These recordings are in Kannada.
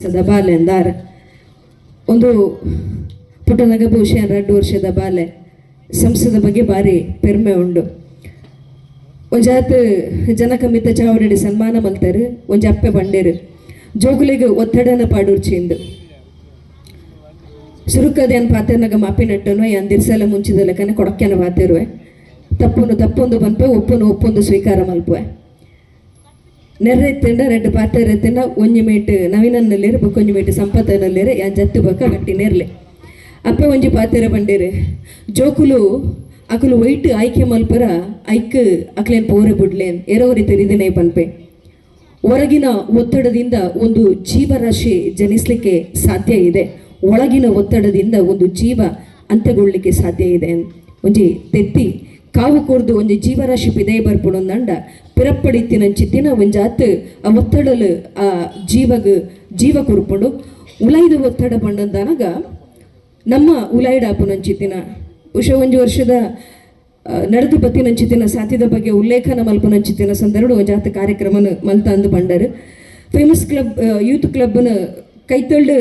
ಬಾಲೆ ಅಂದಾರ ಒಂದು ಪುಟ್ಟನಗ ಬಹುಶಃ 2 ವರ್ಷದ ಬಾಲೆ ಸಂಸದ ಬಗ್ಗೆ ಭಾರಿ ಪೆರ್ಮೆ ಉಂಡು. ಒಂಜಾತ್ ಜನಕಮಿತ ಚಾವಡಿ ಸನ್ಮಾನ ಮಲ್ತಾರೆ ಒಂಜಿ ಅಪ್ಪೆ ಬಂಡೇರು ಜೋಗುಲಿಗೆ ಒತ್ತಡನ ಪಾಡೂರ್ಚಿಂದು ಸುರುಕದೇನು ಪಾತೆರ್ನಾಗ ಮಾಪಿನಟ್ಟನು ಯಾನ್ ದಿರ್ಸೆಲ್ಲ ಮುಂಚಿದ ಲೆಕ್ಕನೆ ಕೊಡಕ್ಕೆನ ಪಾತಿರುವೆ ತಪ್ಪೊಂದು ಪನ್ಪೆ ಒಪ್ಪೊಂದು ಸ್ವೀಕಾರ ಮಲ್ಪುವೆ ನೆರ್ರೆತ್ತಿಂಡ 2 ಪಾತೆರೆತ್ತಿಂಡ ಒಂಜಿ ಮೇಟ್ ನವೀನನ್ನಲ್ಲಿರು ಬೊಕ್ಕೊಂಜಿ ಮೇಟ್ ಸಂಪತ್ತನಲ್ಲಿರು ಯಾನ್ ಜತ್ತು ಬಕ್ಕ ಗಟ್ಟಿ ನೆರ್ಲೆ ಅಪ್ಪೆ ಒಂಜಿ ಪಾತೆರೆ ಬಂಡೇರು ಜೋಕುಲು ಅಕುಲು ವೈಟ್ ಆಯ್ಕೆ ಮಲ್ಪರ ಐಕ್ ಅಕ್ಲೇನ್ ಪೋರೆ ಬುಡ್ಲೇನ್ ಎರವರಿ ತೆರಿದಿನೇ ಪನ್ಪೆ ಹೊರಗಿನ ಒತ್ತಡದಿಂದ ಒಂದು ಜೀವರಾಶಿ ಜನಿಸ್ಲಿಕ್ಕೆ ಸಾಧ್ಯ ಇದೆ, ಒಳಗಿನ ಒತ್ತಡದಿಂದ ಒಂದು ಜೀವ ಅಂತ್ಯಗೊಳ್ಳಿಕ್ಕೆ ಸಾಧ್ಯ ಇದೆ. ಒಂಜಿ ತೆತ್ತಿ ಕಾವು ಕೊರ್ದು ಒಂಜಿ ಜೀವರಾಶಿ ಪಿದೈ ಬರ್ಪುಡೊಂದಂಡ ಪಿರಪ್ಪಡಿತ್ತಿನಂಚಿತ್ತಿನ ಒಂಜಾತ್ ಆ ಒತ್ತಡಲು ಆ ಜೀವ ಕೊರ್ಪುಂಡು ಉಲೈದ ಒತ್ತಡ ಬಂಡಂದನಗ ನಮ್ಮ ಉಲೈಡಾಪುನಂಚಿತ್ತಿನ ಒಂಜಿ ವರ್ಷದ ನಡೆದು ಬತ್ತಿನಂಚಿತ್ತಿನ ಸಾಥಿದ ಬಗ್ಗೆ ಉಲ್ಲೇಖನ ಮಲ್ಪನಂಚಿತ್ತಿನ ಸಂದರ್ಭ ಒಂಜಾತ್ ಕಾರ್ಯಕ್ರಮನ ಮಲ್ತ ಅಂದು ಬಂಡರು ಫೇಮಸ್ ಕ್ಲಬ್ ಯೂತ್ ಕ್ಲಬ್ನ ಕೈತಳ್ಳು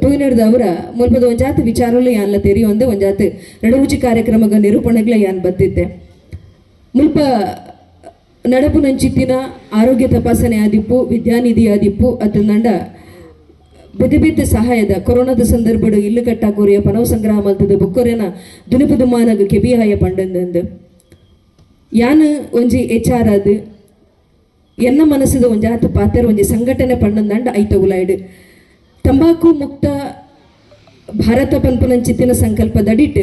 ತೋಯ್ನಡ್ದ ಅವರ ಮುಲ್ಪದ ಒಂಜಾತ್ ವಿಚಾರಲು ಯಾನ್ಲ ತೆರೆಯೊಂದು ಒಂಜಾತ್ ನಡುವುಜಿ ಕಾರ್ಯಕ್ರಮಗ ನಿರೂಪಣೆಗಳ ಯಾನ್ ಬತ್ತಿದ್ದೆ ಮುಲ್ಪ ನಡಪುನಂಚಿತ್ತಿನ ಆರೋಗ್ಯ ತಪಾಸಣೆ ಆದಿಪ್ಪು ವಿದ್ಯಾನಿಧಿ ಆದಿಪ್ಪು ಅತಂದಂಡ ಬೆದೆಬಿದ್ದ ಸಹಾಯದ ಕೊರೋನಾದ ಸಂದರ್ಭಡು ಇಲ್ಲು ಕಟ್ಟಾಕೋರಿಯ ಪನವ ಸಂಗ್ರಹ ಮಲ್ತದ ಬುಕ್ಕೊರೆನ ದುನಿಪುದುಮಾನಗ ಕೆಬಿಹಾಯ ಪಂಡಂದು ಯಾನ್ ಒಂಜಿ HR ಅದು ಎನ್ನ ಮನಸ್ಸದ ಒಂಜಾತ್ ಪಾತ್ರ ಒಂಜಿ ಸಂಘಟನೆ ಪಂಡಂದಂಡ ಐತ ಉಲಾಯ್ಡು ತಂಬಾಕು ಮುಕ್ತ ಭಾರತ ಪನ್ಪುನಂಚಿತ್ತಿನ ಸಂಕಲ್ಪದಡಿಟ್ಟು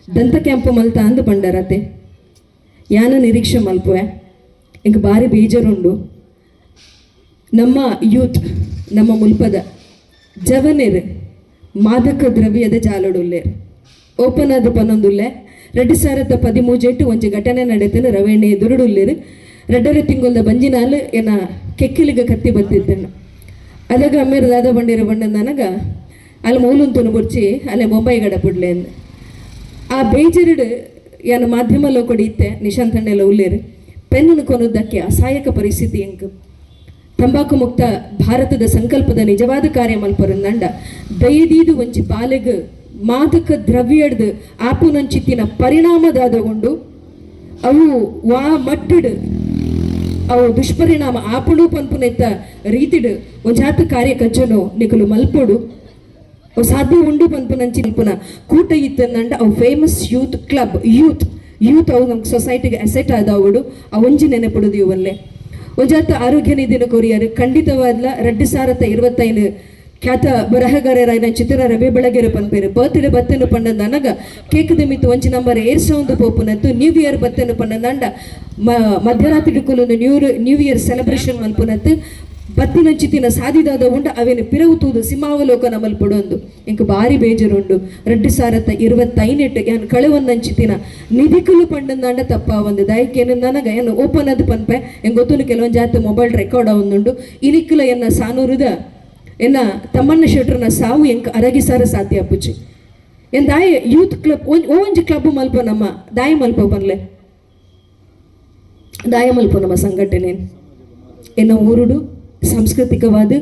ದಂತ ಕ್ಯಾಂಪ್ ಮಲ್ತ ಅಂದು ಬಂಡರತೆ ಯಾನ ನಿರೀಕ್ಷೆ ಮಲ್ಪುವೆ ಇಂಕ ಭಾರಿ ಬೇಜಾರುಂಡು. ನಮ್ಮ ಯೂತ್ ನಮ್ಮ ಮುಲ್ಪದ ಜವನೇರು ಮಾದಕ ದ್ರವ್ಯದ ಜಾಲಡುಲ್ಲೇರು ಓಪನ್ ಆದ ಪನ್ನೊಂದುಲ್ಲೆ 2013 ಒಂಜಿ ಘಟನೆ ನಡೆತನು ರವೇಣೆ ದುರುಡುಲ್ಲೇರು 2 ತಿಂಗಳ ಬಂಜಿನಾಲು ಏನ ಕೆಕ್ಕಿಲಿಗೆ ಕತ್ತಿ ಬತ್ತಿದ್ದನು ಅದಾಗ ಅಮ್ಮೇರು ದಾದ ಬಂಡಿರ ಬಂಡ ನನಗ ಅಲ್ಲಿ ಮೌಲನ್ ತುನುಬುರ್ಚಿ ಅಲ್ಲೇ ಮುಂಬೈ ಗಡ ಬಿಡ್ಲೆ ಅಂದ ಆ ಬೇಜರಿಡು ಯಾನ ಮಾಧ್ಯಮలో ಕೊಡಿತ್ತೆ ನಿಶಾಂತಣ್ಣೆಲ್ಲ ಉಲ್ಲೇರು ಪೆನ್ನು ಕೊನೋದಕ್ಕೆ ಅಸಹಾಯಕ ಪರಿಸ್ಥಿತಿ ಎಂಕ್ ತಂಬಾಕು ಮುಕ್ತ ಭಾರತದ ಸಂಕಲ್ಪದ ನಿಜವಾದ ಕಾರ್ಯ ಮಲ್ಪರಂದಂಡ ದಯದೀದು ಒಂಜಿ ಬಾಲೆಗ್ ಮಾದಕ ದ್ರವ್ಯಡ್ದು ಆಪುನಂಚಿತ್ತಿನ ಪರಿಣಾಮದಾದಗೊಂಡು ಅವು ವಾ ಮಟ್ಟಡು ಅವು ದುಷ್ಪರಿಣಾಮ ಆಪುಡು ಪನ್ಪುನೆತ್ತ ರೀತಿಡು ಒಂಜಾತ ಕಾರ್ಯ ಕಚ್ಚನು ನಿಕಲು ಮಲ್ಪೊಡು ಅವು ಸಾಧ್ಯ ಉಂಡು ಪನ್ಪುನಂಚಿ ಮಲ್ಪುನ ಕೂಟ ಇತ್ತಂದಂಡ ಅವು ಫೇಮಸ್ ಯೂತ್ ಕ್ಲಬ್ ಯೂತ್ ಅವು ನಮ್ಮ ಸೊಸೈಟಿಗೆ ಅಸೆಟ್ ಆದವುಡು ಅವೊಂಜಿ ನೆನಪುಡುದು ಇವಲ್ಲೇ ಒಂಜಾತ ಆರೋಗ್ಯ ನಿಧಿನ ಕೊರಿಯರು ಖಂಡಿತವಾದ್ಲ 2025 ಖ್ಯಾತ ಬರಹಗಾರರಾಯನ ಚಿತ್ರ ರವೆ ಬೆಳಗೆರೆ ಪನ್ಪೇರು ಬರ್ತ್ಡೇ ಬತ್ತನು ಪಂಡಂದ ಅನಗ ಕೇಕ್ ನಿಮಿತ್ತ ಒಂಜಿ ನಂಬರ್ ಏರ್ಸೊಂದು ಪೋಪುನತ್ತು ನ್ಯೂ ಇಯರ್ ಬತ್ತನು ಪಂಡಂದಂಡ ಮಧ್ಯರಾತ್ರಿ ಕುಲೊಂದು ನ್ಯೂ ಇಯರ್ ಸೆಲೆಬ್ರೇಷನ್ ಮಲ್ಪುನತ್ತು ಬತ್ತಿನಂಚಿತ್ತಿನ ಸಾಧಿದಾದ ಉಂಡ ಅವೇನು ಪಿರವುತೂದು ಸಿಂಹಾವಲೋಕನ ಮಲ್ಪಡೊಂದು ಇಂಕ ಭಾರಿ ಬೇಜರುಂಡು 2025 ಯಾನ್ ಕಳೆವೊಂದಂಚಿತ್ತಿನ ನಿಧಿಕುಲು ಪಂಡಂದಾಂಡ ತಪ್ಪ ಒಂದು ದಾಯಕೇನು ನನಗ ಏನು ಓಪನ್ ಅದು ಪನ್ಪೆ ಹೆಂಗೆ ಗೊತ್ತು ಕೆಲವೊಂದು ಜಾತಿ ಮೊಬೈಲ್ ರೆಕಾರ್ಡ್ ಒಂದುಂಡು ಇನಿಕ್ಕಲ ಎನ್ನ ಸಾನೂರುದ ಎನ್ನ ತಮ್ಮಣ್ಣ ಶೆಟ್ರನ ಸಾವು ಎಂಕ ಅರಗಿಸಾರ ಸಾಧ್ಯ ಅಪ್ಪುಚ್ಚಿ ಎನ್ ದಾಯ ಯೂತ್ ಕ್ಲಬ್ ಒಂಜಿ ಕ್ಲಬ್ ಮಲ್ಪ ನಮ್ಮ ದಾಯ ಮಲ್ಪ ಬನ್ಲೆ ದಾಯ ಮಲ್ಪ ನಮ್ಮ ಸಂಘಟನೆ ಎನ್ನ ಊರುಡು ಸಾಂಸ್ಕೃತಿಕವಾದ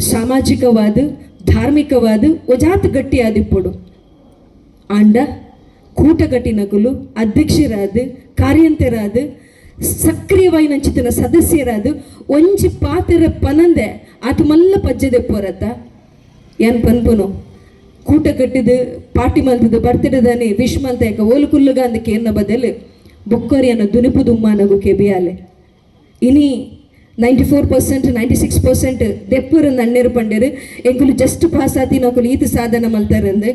ಸಾಮಾಜಿಕವಾದ ಧಾರ್ಮಿಕವಾದ ಒಜಾತ್ ಗಟ್ಟಿ ಆದಿಪ್ಪೊಡು ಆಂಡ ಕೂಟಗಟ್ಟಿನಕುಲು ಅಧ್ಯಕ್ಷರಾದ ಕಾರ್ಯಂತರಾದ ಸಕ್ರಿಯವಾಯಿನಂಚಿತ್ತಿನ ಸದಸ್ಯರಾದ ಒಂಜಿ ಪಾತೆರ ಪನಂದೆ ಆತ ಮಲ್ಲ ಪಜ್ಜದೆ ಪೋರತ್ತ ಏನ್ ಪನ್ಪುನು ಕೂಟ ಕಟ್ಟಿದ ಪಾರ್ಟಿ ಮಲ್ತದ ಬರ್ತಡೇದಾನೆ ವಿಶ್ ಮಲ್ತ ಯಾಕ ಓಲು ಕುಲ್ಲುಗ ಅಂದಕ್ಕೆ ಎನ್ನ ಬದಲು ಬೊಕ್ಕರಿಯನ್ನ ದುನಿಪು ದುಮ್ಮಾನಗು ಕೆಬಿಯಾಲೆ ಇನಿ 94% 96% ದೆಪ್ಪುರಂದು ಅಣ್ಣೇರು ಪಂಡೇರು ಎಂಕುಲು ಜಸ್ಟ್ ಪಾಸ್ ಆತಿ ನಕುಲು ಈತ ಸಾಧನ ಮಲ್ತಾರಂದು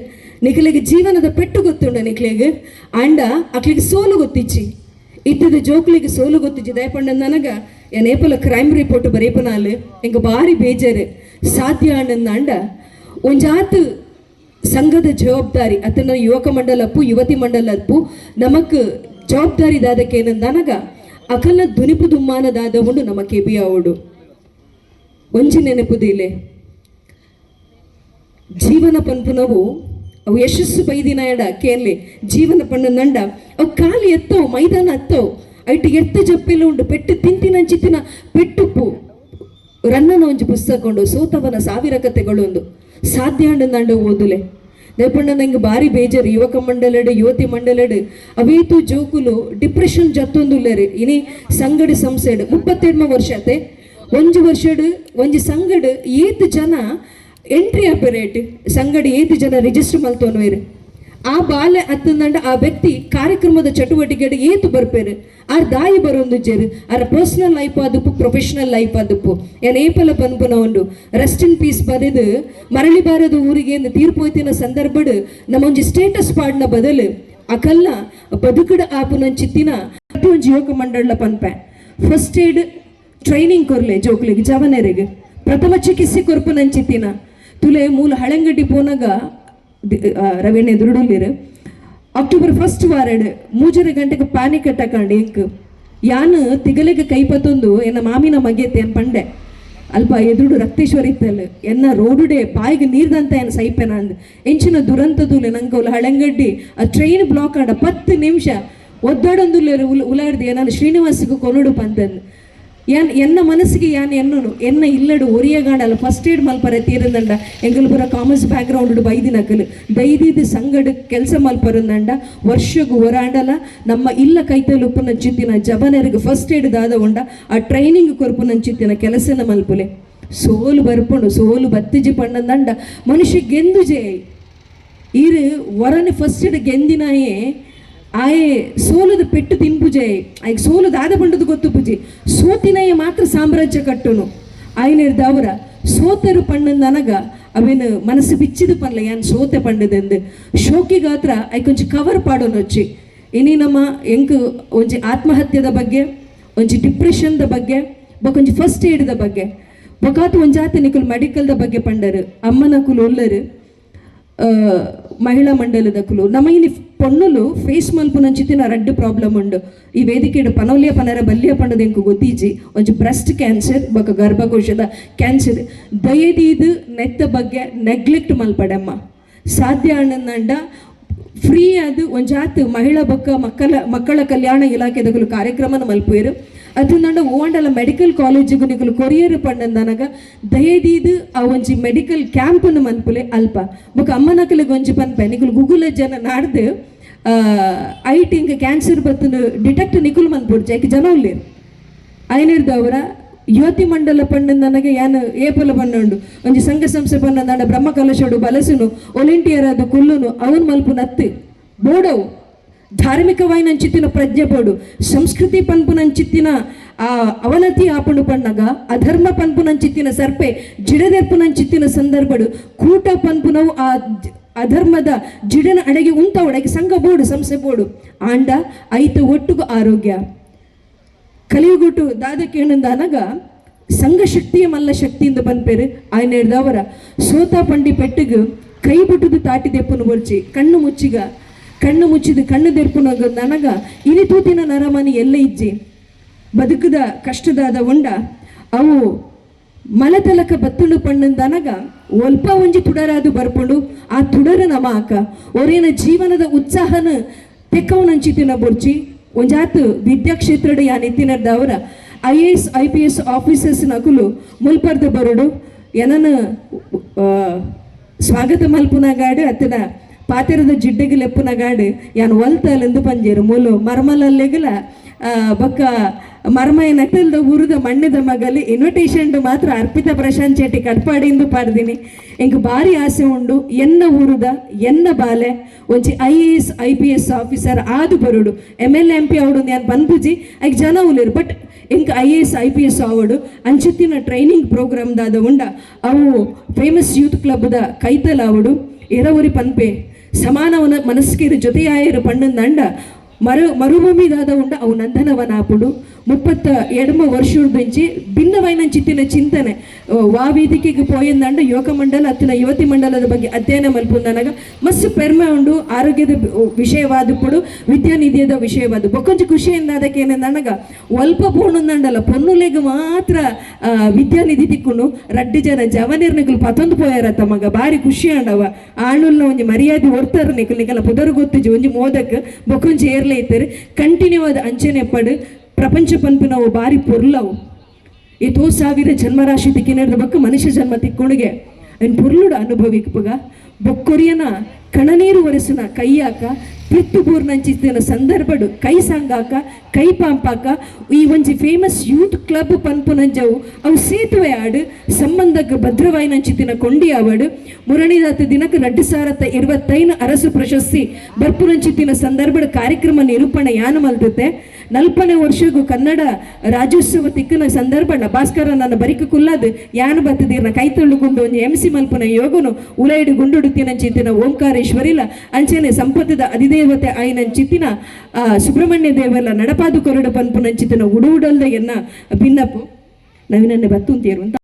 ನಿಖಲಿಗೆ ಜೀವನದ ಪೆಟ್ಟು ಗೊತ್ತುಂಡು ನಿಖಲಿಗೆ ಆಂಡ ಅಕ್ಲಿಗೆ ಸೋಲು ಗೊತ್ತಿಚ್ಚಿ ಇತ್ತದ ಜೋಕ್ಲಿಗೆ ಸೋಲು ಗೊತ್ತಿಚ್ಚಿ ದಯಪಂಡ ನನಗ ಏನೇಪಲ ಕ್ರೈಮ್ ರಿಪೋರ್ಟ್ ಬರೇಪನಾಲು ಎಂಗ ಭಾರಿ ಬೇಜಾರು ಸಾಧ್ಯ ಅಂಡ ಒಂಜಾತ್ ಸಂಘದ ಜವಾಬ್ದಾರಿ ಅತನ ಯುವಕ ಮಂಡಲಪ್ಪು ಯುವತಿ ಮಂಡಲಪ್ಪು ನಮಕ್ ಜವಾಬ್ದಾರಿ ದಾದಕ್ಕೇನಂದನಗ ಅಕಲ ದುನಿಪು ದುಮ್ಮಾನದಾದ ಉಂಡು ನಮ್ಮ ಕೆಬಿಯಾವುಡು ಒಂಜಿ ನೆನಪುದಿಲೆ ಜೀವನ ಪನ್ಪುನವು ಅವು ಯಶಸ್ಸು ಬೈದಿನ ಎಡ ಕೇಳಿ ಜೀವನ ಪಂಡನಂಡ ಅವು ಕಾಲಿ ಎತ್ತವು ಮೈದಾನ ಹತ್ತವು ಐಟು ಎತ್ತ ಜಪ್ಪೆಲ್ಲ ಉಂಡು ಪೆಟ್ಟು ತಿಂತಿನಂಚಿತ್ತಿನ ಪೆಟ್ಟುಪ್ಪು ರನ್ನನ ಒಂಜಿ ಪುಸ್ತಕ ಉಂಡು ಸೋತವನ ಸಾವಿರ ಕಥೆಗಳು ಒಂದು ಸಾಧ್ಯ ಅಂಡು ಓದುಲೆ ದಯಪಂಡ ನಂಗೆ ಬಾರಿ ಬೇಜಾರು ಯುವಕ ಮಂಡಲಡು ಯುವತಿ ಮಂಡಲಡು ಅವೇತು ಜೋಕುಲು ಡಿಪ್ರೆಷನ್ ಜತ್ತೊಂದುಲ್ಲೇರಿ ಇನಿ ಸಂಗಡ ಸಂಸೆಡ್ 37 ವರ್ಷ ಆತೆ ಒಂಜಿ ವರ್ಷಡು ಒಂಜಿ ಸಂಗಡ 7 ಜನ ಎಂಟ್ರಿ ಆಪರೇಟ್ ಸಂಗಡ 7 ಜನ ರಿಜಿಸ್ಟರ್ ಮಲ್ತೋನ್ವೇರು ಆ ಬಾಲೆ ಅತ್ತಂದಂಡ ಆ ವ್ಯಕ್ತಿ ಕಾರ್ಯಕ್ರಮದ ಚಟುವಟಿಕೆಗೆ ಏತು ಬರ್ಪೇರು ಆರ್ ದಾಯಿ ಬರೊಂದು ಜೇರು ಆರ ಪರ್ಸನಲ್ ಲೈಫ್ ಆದಪ್ಪು ಪ್ರೊಫೆಷನಲ್ ಲೈಫ್ ಆದಪ್ಪು ಏನು ಏಪಲ ಪನ್ಪುನ ಉಂಡು ರೆಸ್ಟ್ ಇನ್ ಪೀಸ್ ಬರೆದು ಮರಳಿ ಬಾರದ ಊರಿಗೆ ಎಂದು ತೀರ್ಪೋಯ್ತಿನ ಸಂದರ್ಭಡ್ ನಮ್ಮೊಂಜಿ ಸ್ಟೇಟಸ್ ಪಾಡ್ನ ಬದಲು ಅಕಲ್ಲ ಬದುಕಡ ಆಪುನಂಚಿತ್ತಿನ ಒಂಜಿ ಯುವಕ ಮಂಡಳ ಪನ್ಪೆ ಫಸ್ಟ್ ಏಡ್ ಟ್ರೈನಿಂಗ್ ಕೊರ್ಲೆ ಜೋಕ್ಲಿಗೆ ಜವನರಿಗೆ ಪ್ರಥಮ ಚಿಕಿತ್ಸೆ ಕೊರ್ಪುನಂಚಿತ್ತಿನ ತುಲೆ ಮೂಲ ಹಳೆಂಗಡ್ಡಿ ಪೋನಾಗ ರವೀಣೆ ದುರುಡುಲ್ಲಿರು ಅಕ್ಟೋಬರ್ 1 ವಾರಡ್ 3 ಗಂಟೆಗೆ ಪ್ಯಾನಿಕ್ ಅಟ್ಯಾಕ್ ಅಂಡು ಎಂಕ್ ಯಾನು ತಿಗಲೆಗೆ ಕೈಪತ್ತೊಂದು ಎನ್ನ ಮಾಮಿನ ಮಗೆತೆ ಅನ್ ಪಂಡೆ ಅಲ್ಪ ಎದುರು ರಕ್ತೇಶ್ವರಿ ಇತ್ತಲ್ಲ ಎನ್ನ ರೋಡುಡೆ ಬಾಯಿಗೆ ನೀರ್ದಂತ ಏನು ಸೈಪೆನ ಅಂದ್ ಎಂಚಿನ ದುರಂತದುಲೆ ನಂಗೆ ಅವಳು ಹಳೆಂಗಡ್ಡಿ ಆ ಟ್ರೈನ್ ಬ್ಲಾಕ್ ಆಡ 10 ನಿಮಿಷ ಒದ್ದಾಡೊಂದುಲ್ಲೆ ಉಲಾಡ್ದು ನಾನು ಶ್ರೀನಿವಾಸಿಗೂ ಕೊನುಡು ಪಂತಂದು ಎನ್ನ ಮನಸ್ಸಿಗೆ ಎನ್ನ ಇಲ್ಲಡು ಒರಿಯಗಾಡಲ್ಲ ಫಸ್ಟ್ ಏಡ್ ಮಲ್ಪರೆ ತೀರಂದಂಡ ಎಂಗಲ್ ಪುರ ಕಾಮರ್ಸ್ ಬ್ಯಾಕ್ಗ್ರೌಂಡ್ ಬೈದಿನಕಲು ದೈದಿದ ಸಂಗಡ ಕೆಲಸ ಮಲ್ಪರಂದಂಡ ವರ್ಷಗೂ ಹೊರಾಂಡಲ ನಮ್ಮ ಇಲ್ಲ ಕೈತಲು ಉಪ್ಪುನಂಚಿತ್ತಿನ ಜಬನರಿಗೆ ಫಸ್ಟ್ ಏಡ್ ದಾದ ಉಂಡ ಆ ಟ್ರೈನಿಂಗ್ ಕೊರ್ಪುನಂಚಿತ್ತಿನ ಕೆಲಸನ ಮಲ್ಪುಲೆ ಸೋಲು ಬರ್ಪುಂಡು ಸೋಲು ಬತ್ತಿಜಿ ಪಣ್ಣಂದಂಡ ಮನುಷ್ಯ ಗೆಂದು ಜೇ ಇರು ಹೊರನೆ ಫಸ್ಟ್ ಏಡ್ ಗೆಂದಿನಾಯೇ ಆಯೆ ಸೋಲದ ಪೆಟ್ಟು ತಿನ್ಪುಜೆ ಆಯ್ಕೆ ಸೋಲು ದಾದ ಪಂಡದು ಗೊತ್ತು ಪೂಜೆ ಸೋತಿನಯ್ಯ ಮಾತ್ರ ಸಾಮ್ರಾಜ್ಯ ಕಟ್ಟುನು ಆಯ್ನಿರ್ದ ಅವರ ಸೋತರು ಪಣ್ಣಂದು ಅನಗ ಅವೇನು ಮನಸ್ಸು ಬಿಚ್ಚಿದು ಪನ್ಲ ಯಾನ್ ಸೋತೆ ಪಂಡದೆಂದು ಶೋಕಿಗಾತ್ರ ಕೊಂಚ ಕವರ್ ಪಾಡೋನು వచ్చి ಇನಿ ನಮ್ಮ ಎಂಕ್ ಒಂಜಿ ಆತ್ಮಹತ್ಯದ ಬಗ್ಗೆ ಒಂಜಿ ಡಿಪ್ರೆಷನ್ದ ಬಗ್ಗೆ ಬೊಕೊಂಜಿ ಫಸ್ಟ್ ಏಡ್ದ ಬಗ್ಗೆ ಬೊಕಾತು ಒಂಜಾತ ನಿಕುಲು ಮೆಡಿಕಲ್ದ ಬಗ್ಗೆ ಪಂಡರು ಅಮ್ಮನಕುಲು ಒಲ್ಲರು ಮಹಿಳಾ ಮಂಡಲದ ಕುಲು ನಮಗಿನಿ ಪೊಣ್ಣುಲು ಫೇಸ್ ಮಲ್ಪುನಂಚಿತ್ತಿನ ರಡ್ಡು ಪ್ರಾಬ್ಲಮ್ ಉಂಡು ಈ ವೇದಿಕೆಡು ಪನೋಲಿಯ ಪನರ ಬಲ್ಯ ಪಂಡದ ಎಂಕು ಗೊತ್ತೀಜಿ ಒಂಜಿ ಬ್ರೆಸ್ಟ್ ಕ್ಯಾನ್ಸರ್ ಬೊಕ ಗರ್ಭಕೋಶದ ಕ್ಯಾನ್ಸರ್ ದಯದೀದು ನೆತ್ತ ಬಗ್ಗೆ ನೆಗ್ಲೆಕ್ಟ್ ಮಲ್ಪಡಮ್ಮ ಸಾಧ್ಯ ಅಣ್ಣಂದ ಫ್ರೀ ಅದು ಒಂಜಾತ್ ಮಹಿಳಾ ಬೊಕ್ಕ ಮಕ್ಕಳ ಕಲ್ಯಾಣ ಇಲಾಖೆದಗಳು ಕಾರ್ಯಕ್ರಮನ ಮಲ್ಪುವೆರು ಅದು ನಂಡ ಓಂಡಲ ಮೆಡಿಕಲ್ ಕಾಲೇಜಿಗೂ ನಿಕಲು ಕೊರಿಯರ್ ಪಂಡಂದನಗ ದಯದೀದು ಆ ಒಂಜಿ ಮೆಡಿಕಲ್ ಕ್ಯಾಂಪನ್ನು ಮನ್ಪುಲೆ ಅಲ್ಪ ಬೊಕ ಅಮ್ಮನಕಲಿಗೆ ಒಂಜಿ ಪನ್ಪೆ ನಿಕಲು ಗೂಗಲ್ ಜನ ನಾಡ್ದು ಐಟಿಂಗ್ ಕ್ಯಾನ್ಸರ್ ಬತ್ತನು ಡಿಟೆಕ್ಟ್ ನಿಕುಲು ಮನ್ಪುಡ್ಜ ಯಾಕೆ ಜನ ಉಳ್ಳೇರು ಐನಿರ್ದವರ ಯುವತಿ ಮಂಡಲ ಪಂಡಂದನಗೆ ಯಾನು ಏಪಲ ಪಣ್ಣುಂಡು ಒಂಜಿ ಸಂಘ ಸಂಸ್ಥೆ ಪಂಡಂದಾಂಡ ಬ್ರಹ್ಮ ಕಲಶೋಡು ಬಲಸುನು ವಾಲಂಟಿಯರ್ ಅದು ಕುಲ್ಲುನು ಅವನ್ ಮಲ್ಪು ನತ್ತು ಬೋಡವು ಧಾರ್ಮಿಕವಾಯಿನಂಚಿತ್ತಿನ ಪ್ರಜ್ಞೆ ಬೋಡು ಸಂಸ್ಕೃತಿ ಪನ್ಪುನಂಚಿತ್ತಿನ ಆ ಅವನತಿ ಆಪಣು ಪಣ್ಣಗ ಅಧರ್ಮ ಪನ್ಪುನಂಚಿತ್ತಿನ ಸರ್ಪೆ ಜಿಡದೆರ್ಪುನಂಚಿತ್ತಿನ ಸಂದರ್ಭಡು ಕೂಟ ಪನ್ಪುನವು ಆ ಅಧರ್ಮದ ಜಿಡನ ಅಡೆಗೆ ಉಂಟವಡೆಗೆ ಸಂಘ ಬೋಡು ಸಂಸ್ಥೆ ಬೋಡು ಆಂಡ ಐತ ಒಟ್ಟುಗು ಆರೋಗ್ಯ ಕಲಿಯುಗುಟ್ಟು ದಾದಕ್ಕೆ ಏನಂದ ಅನಗ ಸಂಘ ಶಕ್ತಿಯ ಮಲ್ಲ ಶಕ್ತಿಯಿಂದ ಪನ್ಪೇರು ಆಯ್ನ ಹಿಡ್ದವರ ಸೋತ ಪಂಡಿ ಪೆಟ್ಟಿಗೆ ಕೈ ಬಿಟ್ಟುದು ತಾಟಿದೆಪ್ಪನು ಬರ್ಚಿ ಕಣ್ಣು ಮುಚ್ಚಿದು ಕಣ್ಣು ದೆರ್ಪುನಗ ನನಗ ಇನಿ ತೂತಿನ ನರಮನಿ ಎಲ್ಲ ಇಜ್ಜಿ ಬದುಕದ ಕಷ್ಟದಾದ ಉಂಡ ಅವು ಮಲತಲಕ ಬತ್ತುಂಡು ಪಣ್ಣಂದನಗ ಒಲ್ಪ ಒಂಜಿ ತುಡರಾದು ಬರ್ಪುಂಡು ಆ ತುಡರ ನಮ ಅಕ್ಕ ಒರೇನ ಜೀವನದ ಉತ್ಸಾಹನ ತೆಕ್ಕವನಂಚಿತಿನ ಬೊರ್ಚಿ ಒಂಜಾತು ವಿದ್ಯಾಕ್ಷೇತ್ರದ ಯಾನೆತ್ತಿನರ್ದವರ IAS IPS ಆಫೀಸರ್ಸ್ ನಕುಲು ಮುಲ್ಪರ್ದ ಬರೋಡು ಏನನ ಸ್ವಾಗತ ಮಲ್ಪುನಗಾಡು ಅತ್ತನ ಪಾತೆರದ ಜಿಡ್ಡೆಗೆ ಲೆಪ್ಪುನಗಾಡು ಯಾನು ಒಲ್ತಲೆಂದು ಪಂಜೇರು ಮೂಲು ಮರ್ಮಲಲ್ಲೆಗಲ ಬೊಕ್ಕ ಮರ್ಮಯ ನಟಲ್ದ ಊರದ ಮಣ್ಣದ ಮಗಲಿ ಇನ್ವಿಟೇಷನ್ ಮಾತ್ರ ಅರ್ಪಿತಾ ಪ್ರಶಾಂತ್ ಶೆಟ್ಟಿ ಕಟ್ಪಾಡಿಂದು ಪಾಡ್ದಿನಿ ಎಂಕ್ ಭಾರಿ ಆಸೆ ಉಂಡು ಎನ್ನ ಊರುದ ಎನ್ನ ಬಾಲೆ ಒಂಜಿ IAS IPS ಆಫೀಸರ್ ಆದು ಬರೋಡು MLA MP ಅವಡು ಯಾನ್ ಪನ್ಪುಜಿ ಐಕ್ ಜನ ಉಲೇರು ಬಟ್ ಎಂಕ್ IAS IPS ಆವಡು ಅಂಚಿತ್ತಿನ ಟ್ರೈನಿಂಗ್ ಪ್ರೋಗ್ರಾಮ್ ದಾದ ಉಂಡ ಅವು ಫೇಮಸ್ ಯೂತ್ ಕ್ಲಬ್ದ ಕೈತಲ್ ಆವಡು ಎರವರಿ ಪನ್ಪೆ ಸಮಾನವನ ಮನಸ್ಕೇರು ಜೊತೆಯಾಯರು ಪಣ್ಣಂದಂಡ ಮರುಭೂಮಿ ದಾದ ಉಂಡ ಅವು ನಂದನವನಾಪುಡು 32 ವರ್ಷದ ಬೆಂಚಿ ಭಿನ್ನವೈನಂಚಿತ್ತಿನ ಚಿಂತನೆ ವೇದಿಕೆಗೆ ಪೋಯಂದಂಡ ಯುವಕ ಮಂಡಲ ಅತ್ತಿನ ಯುವತಿ ಮಂಡಲದ ಬಗ್ಗೆ ಅಧ್ಯಯನ ಮಲ್ಪುಂದನಗ ಮಸ್ತ್ ಪೆರ್ಮೆ ಉಂಡು ಆರೋಗ್ಯದ ವಿಷಯವಾದಪ್ಪಡು ವಿದ್ಯಾನಿಧಿಯದ ವಿಷಯವಾದ ಬೊಕೊಂಚ ಖುಷಿಯಿಂದ ಅದಕ್ಕೆ ಏನಂದನಗ ಒಲ್ಪ ಪೋಣಂದಂಡಲ್ಲ ಪೊನ್ನುಲೆಗೆ ಮಾತ್ರ ವಿದ್ಯಾನಿಧಿ ತಿಕ್ಕೊಂಡು ರಡ್ಡಿ ಜನ ಜವನಿರ್ನಿಕಲು ಪತೊಂದು ಪೋಯಾರ ತಮಗ ಭಾರಿ ಖುಷಿ ಅಂಡವ ಆಳುಲ್ನ ಒಂಜಿ ಮರ್ಯಾದೆ ಹೊರ್ತಾರ ನಿಕಲಿಗೆಲ್ಲ ಪುದರ್ ಗೊತ್ತಿಜಿ ಒಂಜಿ ಮೋದಕ್ಕೆ ಬೊಕೊಂಚಿ ಏರ್ಲೆ ಇತ್ತಾರೆ ಕಂಟಿನ್ಯೂ ಆದ ಅಂಚನೆ ಪಡು ಪ್ರಪಂಚ ಪನ್ಪು ನಾವು ಭಾರಿ ಪೊರ್ಲವು ಈ 1000 ಜನ್ಮರಾಶಿ ತಿಕ್ಕಿನದ ಬಕ್ಕ ಮನುಷ್ಯ ಜನ್ಮ ತಿಕ್ಕೊಣಿಗೆ ಎನ್ ಪುರ್ಲುಡ ಅನುಭವಿಕ್ಪುಗ ಬೊಕ್ಕೊರಿಯನ ಕಣನೀರು ಒರೆಸಿನ ಕೈಯಾಕ ಪಿತ್ತು ಪೂರ್ಣಂಚಿತ್ತಿನ ಸಂದರ್ಭಡು ಕೈ ಸಂಗಾಕ ಕೈ ಪಾಂಪಾಕ ಈ ಒಂಜಿ ಫೇಮಸ್ ಯೂತ್ ಕ್ಲಬ್ ಪನ್ಪುನಂಜವು ಅವು ಸೇತುವೆ ಆಡು ಸಂಬಂಧಕ್ಕೆ ಭದ್ರವಾಯಿನಂಚಿತ್ತಿನ ಕೊಂಡಿ ಆವಡು ಮುರಣಿದಾತ ದಿನಕ್ಕೆ 2025 ಅರಸು ಪ್ರಶಸ್ತಿ ಬರ್ಪುನಂಚಿತ್ತಿನ ಸಂದರ್ಭದ ಕಾರ್ಯಕ್ರಮ ನಿರೂಪಣೆ ಯಾನು ಮಲ್ತತೆ 40ನೇ ವರ್ಷಗೂ ಕನ್ನಡ ರಾಜ್ಯೋತ್ಸವ ತಿಕ್ಕನ ಸಂದರ್ಭ ಭಾಸ್ಕರ ನನ್ನ ಬರಿಕ ಕುಲ್ಲಾದು ಯಾನು ಬತ್ತದಿರ್ನ ಕೈ ತೊಳ್ಳುಕೊಂಡು ಒಂದು MC ಮಲ್ಪನ ಯೋಗನು ಉಲೈಡು ಗುಂಡುಡುತ್ತಿನಂಚಿತ್ತಿನ ಓಂಕಾರೇಶ್ವರಿಲ ಅಂಚನೆ ಸಂಪತ್ತದ ಅಧಿದೇವತೆ ಆಯ್ನಂಚಿತ್ತಿನ ಸುಬ್ರಹ್ಮಣ್ಯ ದೇವರ ನಡಪಾದು ಕೊರಡು ಪನ್ಪುನಂಚಿತ್ತಿನ ಉಡುವುಡಲ್ದ ಎನ್ನ ಭಿನ್ನಪ್ಪು ನವಿನನ್ನೇ ಬತ್ತುಂತೀರು ಅಂತ